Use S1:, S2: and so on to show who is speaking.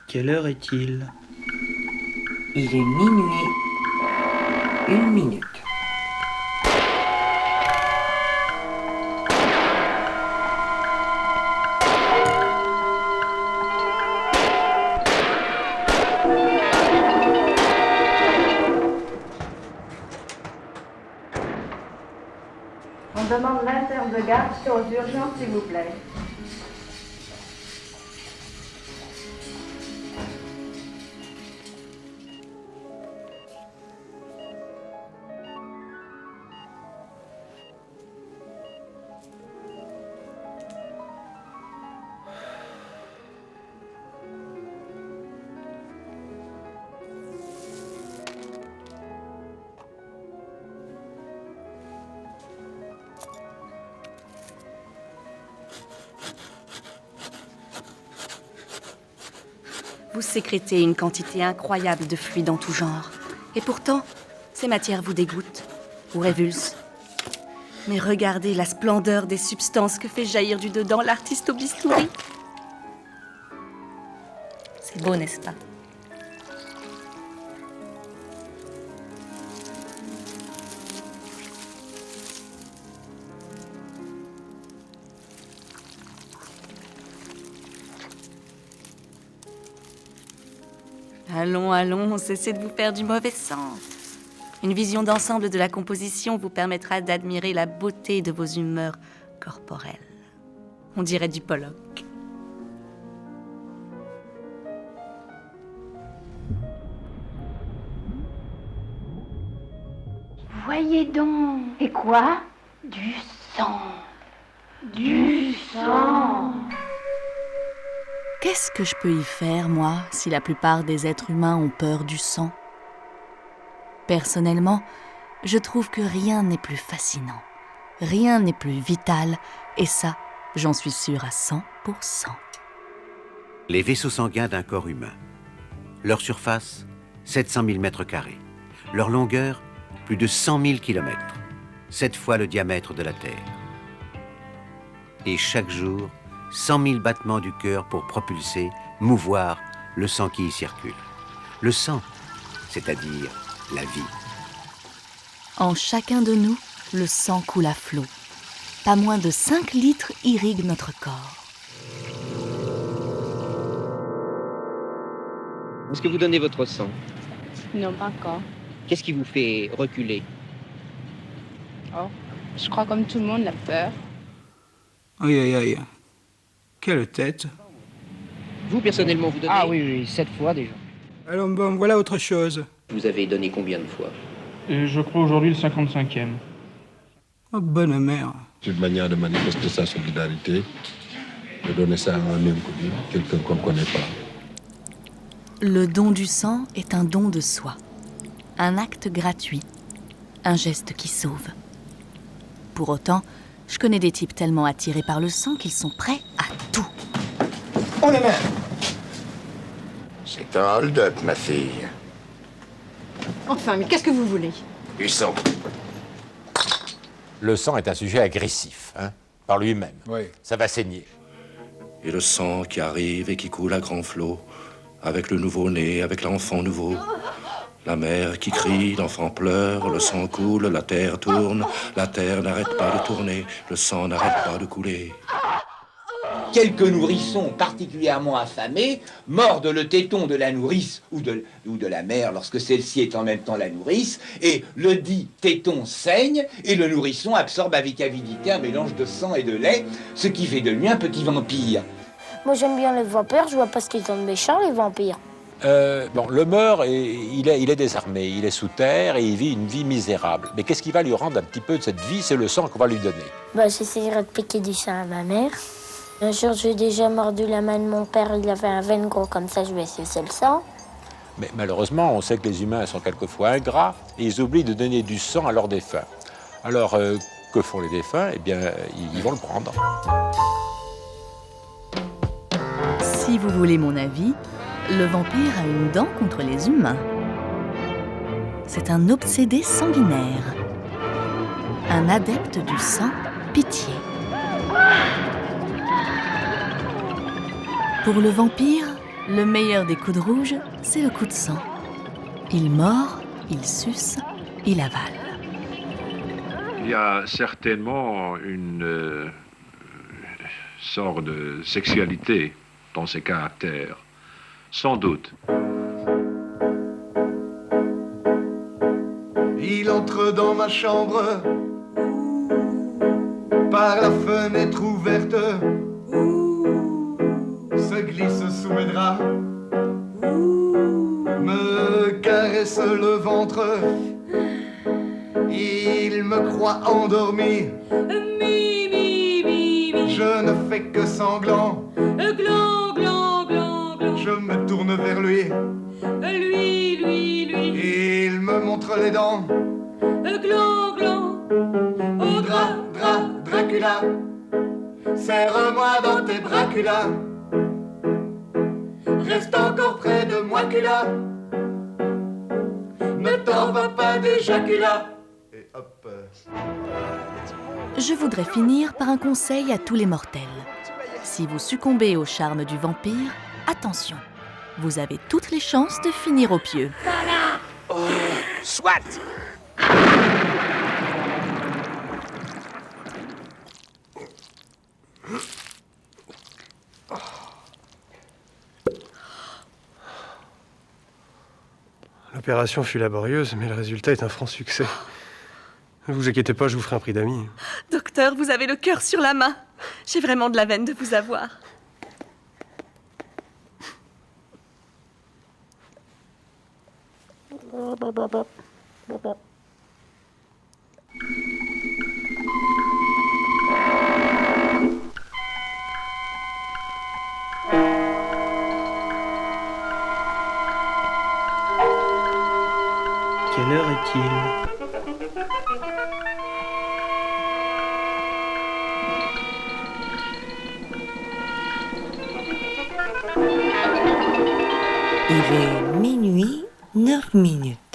S1: Quelle heure est-il ?
S2: Il est minuit, 1 minute.
S3: On demande l'inter de garde aux urgences, s'il vous plaît.
S4: Vous sécrétez une quantité incroyable de fluides en tout genre. Et pourtant, ces matières vous dégoûtent, vous révulsent. Mais regardez la splendeur des substances que fait jaillir du dedans l'artiste au bistouri. C'est beau, n'est-ce pas ? Allons, allons, cessez de vous faire du mauvais sang. Une vision d'ensemble de la composition vous permettra d'admirer la beauté de vos humeurs corporelles. On dirait du Pollock.
S5: Voyez donc. Et quoi? Du sang. Du sang.
S4: Qu'est-ce que je peux y faire, moi, si la plupart des êtres humains ont peur du sang ? Personnellement, je trouve que rien n'est plus fascinant, rien n'est plus vital, et ça, j'en suis sûre à 100%.
S6: Les vaisseaux sanguins d'un corps humain. Leur surface, 700 000 mètres carrés. Leur longueur, plus de 100 000 kilomètres. 7 fois le diamètre de la Terre. Et chaque jour, 100 000 battements du cœur pour propulser, mouvoir le sang qui y circule. Le sang, c'est-à-dire la vie.
S4: En chacun de nous, le sang coule à flot. Pas moins de 5 litres irriguent notre corps.
S7: Est-ce que vous donnez votre sang?
S8: Non, pas encore.
S7: Qu'est-ce qui vous fait reculer?
S8: Oh, je crois comme tout le monde, la peur.
S9: Aïe, aïe, aïe. Quelle tête.
S7: Vous, personnellement, vous donnez?
S10: Ah oui, 7 fois déjà.
S9: Alors bon, voilà autre chose.
S7: Vous avez donné combien de fois?
S11: Et je crois aujourd'hui le 55e.
S9: Oh, bonne mère.
S12: C'est une manière de manifester sa solidarité, de donner ça à un inconnu, quelqu'un qu'on ne connaît pas.
S4: Le don du sang est un don de soi. Un acte gratuit. Un geste qui sauve. Pour autant, je connais des types tellement attirés par le sang qu'ils sont prêts à tout.
S13: On est même. C'est un hold-up, ma fille.
S14: Enfin, mais qu'est-ce que vous voulez?
S13: Du sang.
S15: Le sang est un sujet agressif, par lui-même.
S12: Oui.
S15: Ça va saigner.
S16: Et le sang qui arrive et qui coule à grands flots, avec le nouveau-né, avec l'enfant nouveau. La mère qui crie, l'enfant pleure, le sang coule, la terre tourne, la terre n'arrête pas de tourner, le sang n'arrête pas de couler.
S17: Quelques nourrissons particulièrement affamés mordent le téton de la nourrice ou de la mère lorsque celle-ci est en même temps la nourrice, et le dit téton saigne et le nourrisson absorbe avec avidité un mélange de sang et de lait, ce qui fait de lui un petit vampire.
S18: Moi j'aime bien les vampires, je vois pas ce qu'ils ont de méchant les vampires.
S15: Le meurtre, il est désarmé, il est sous terre et il vit une vie misérable. Mais qu'est-ce qui va lui rendre un petit peu de cette vie? C'est le sang qu'on va lui donner.
S18: J'essaierai de piquer du sang à ma mère. Un jour, j'ai déjà mordu la main de mon père, il avait un veine gros comme ça, je vais essayer le sang.
S15: Mais malheureusement, on sait que les humains sont quelquefois ingrats et ils oublient de donner du sang à leurs défunts. Alors, que font les défunts? Eh bien, ils vont le prendre.
S4: Si vous voulez mon avis, le vampire a une dent contre les humains. C'est un obsédé sanguinaire. Un adepte du sang, pitié. Pour le vampire, Le meilleur des coups de rouge, c'est le coup de sang. Il mord, il suce, il avale.
S1: Il y a certainement une sorte de sexualité dans ses caractères, sans doute.
S10: Il entre dans ma chambre par la fenêtre ouverte, se glisse sous mes draps, me caresse le ventre. Il me croit endormi. Je ne fais que sanglant. Je me tourne vers lui. Il me montre les dents. Dracula, serre-moi dans tes braculas. Reste encore près de moi, Cula. Ne t'en va pas d'éjaculat. Et hop.
S4: Je voudrais finir par un conseil à tous les mortels. Si vous succombez au charme du vampire, attention, vous avez toutes les chances de finir au pieu.
S13: Oh, soit.
S19: L'opération fut laborieuse, mais le résultat est un franc succès. Ne vous inquiétez pas, je vous ferai un prix d'amis.
S20: Docteur, vous avez le cœur sur la main. J'ai vraiment de la veine de vous avoir.
S19: Quelle heure est-il ?
S2: Il est minuit 9 minutes.